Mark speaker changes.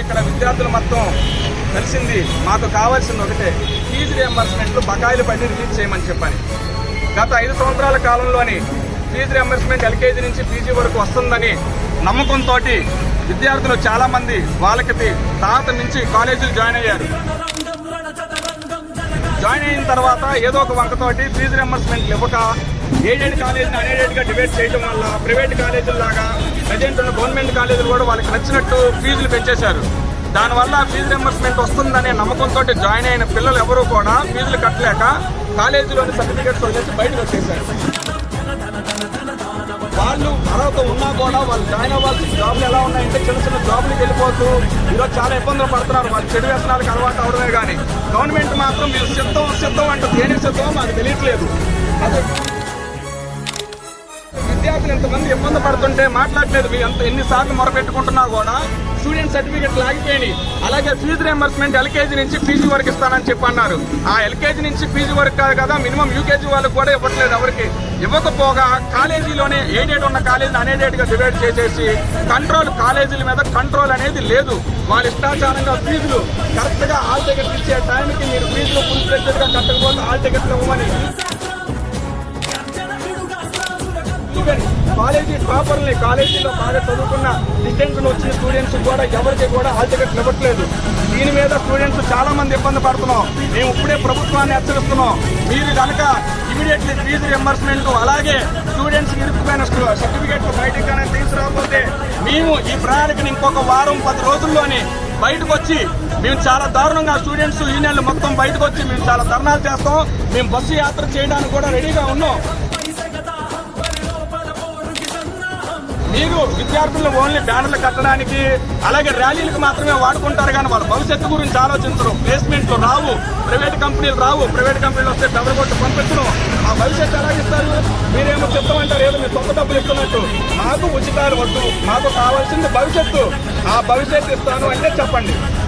Speaker 1: ఇక్కడ విద్యార్థులు మొత్తం కలిసింది మాకు కావాల్సింది ఒకటే, ఫీజు రియంబర్స్మెంట్లు బకాయిలు పడి రిలీజ్ చేయమని చెప్పని. గత 5 సంవత్సరాల కాలంలోని ఫీజు రియంబర్స్మెంట్ ఎల్కేజీ నుంచి పీజీ వరకు వస్తుందని నమ్మకంతో విద్యార్థులు చాలామంది వాళ్ళకి తాత నుంచి కాలేజీలు జాయిన్ అయ్యారు. జాయిన్ అయిన తర్వాత ఏదో ఒక వంకతోటి ఫీజు రియంబర్స్మెంట్లు ఇవ్వక ఎయిడెడ్ కాలేజీని అన్ఎయిడెడ్గా డివైడ్ చేయడం వల్ల ప్రైవేట్ కాలేజీలాగా ప్రజెంట్ ఉన్న గవర్నమెంట్ కాలేజీలు కూడా వాళ్ళకి నచ్చినట్టు ఫీజులు పెంచేశారు. దానివల్ల ఫీజు రియంబర్స్మెంట్ వస్తుందనే నమ్మకంతో జాయిన్ అయిన పిల్లలు ఎవరూ కూడా ఫీజులు కట్టలేక కాలేజీలోని సర్టిఫికేట్స్ వదిలేసి బయటకు వచ్చేశారు. వాళ్ళు అర్హత ఉన్నా కూడా వాళ్ళు జాయిన్ అవ్వాల్సిన జాబ్లు ఎలా ఉన్నాయంటే చిన్న చిన్న జాబులకు వెళ్ళిపోతూ ఈరోజు చాలా ఇబ్బందులు పడుతున్నారు. వాళ్ళు చెడు వ్యసనాలకు అలవాటు అవడమే కానీ గవర్నమెంట్ మాత్రం మీరు సిద్ధం అంటే దేనికి సిద్ధమో మాకు తెలియట్లేదు. అదే విద్యార్థులు ఎంతమంది ఇబ్బంది పడుతుంటే మాట్లాడలేదు. మీ ఎన్నిసార్లు మొరపెట్టుకుంటున్నా కూడా స్టూడెంట్ సర్టిఫికెట్లు ఆగిపోయినాయి. అలాగే ఫీజు రియంబర్స్మెంట్ ఎల్కేజీ నుంచి పీజీ వరకు ఇస్తానని చెప్పి అన్నారు. ఆ ఎల్కేజీ నుంచి పీజీ వరకు కాదు కదా, మినిమం యూకేజీ వాళ్ళకు కూడా ఇవ్వట్లేదు. ఎవరికి ఇవ్వకపోగా కాలేజీలోనే ఎయిడెడ్ ఉన్న కాలేజీని అన్ఎయిడెడ్గా డివైడ్ చేసేసి కాలేజీల మీద కంట్రోల్ అనేది లేదు. వాళ్ళ ఇష్టాచారంగా ఫీజులు కరెక్ట్గా హాల్ టికెట్లు ఇచ్చే టైంకి మీరు ఫీజులు ఫుల్ ఫ్లెడ్జ్డ్గా కట్టకపోతే హాల్ టికెట్లు ఇవ్వమని కాలేజీ టాపర్ని, కాలేజీలో బాగా చదువుకున్న డిస్టెన్షన్ వచ్చిన స్టూడెంట్స్ కూడా ఎవరికి కూడా హాల్ టికెట్లు ఇవ్వట్లేదు. దీని మీద స్టూడెంట్స్ చాలా మంది ఇబ్బంది పడుతున్నాం. మేము ఇప్పుడే ప్రభుత్వాన్ని హెచ్చరిస్తున్నాం, మీరు కనుక ఇమీడియట్లీ ఫీజు రియంబర్స్మెంట్ అలాగే స్టూడెంట్స్ ఇరుక్కుపోయిన సర్టిఫికేట్లు బయటకు కానీ తీసుకురాకపోతే మేము ఈ ప్రణాళికని ఇంకొక వారం 10 రోజుల్లోనే బయటకు వచ్చి మేము చాలా దారుణంగా స్టూడెంట్స్ యూనియన్లు మొత్తం బయటకు వచ్చి మేము చాలా ధర్నాలు చేస్తాం. మేము బస్సు యాత్ర చేయడానికి కూడా రెడీగా ఉన్నాం. మీరు విద్యార్థులను ఓన్లీ బ్యానర్లు కట్టడానికి అలాగే ర్యాలీలకు మాత్రమే వాడుకుంటారు కానీ వాళ్ళ భవిష్యత్తు గురించి ఆలోచించరు. ప్లేస్మెంట్లు రావు, ప్రైవేట్ కంపెనీలు రావు, ప్రైవేట్ కంపెనీలు వస్తే బెదరగొట్టు పంపించడం. ఆ భవిష్యత్తు ఎలా ఇస్తారు? మీరేమో చెప్తామంటారు ఏదో మీరు సొంత డబ్బులు ఇస్తున్నట్టు. మాకు ఉచితాలు వద్దు, మాకు కావాల్సింది భవిష్యత్తు. ఆ భవిష్యత్తు ఇస్తాను అంటే చెప్పండి.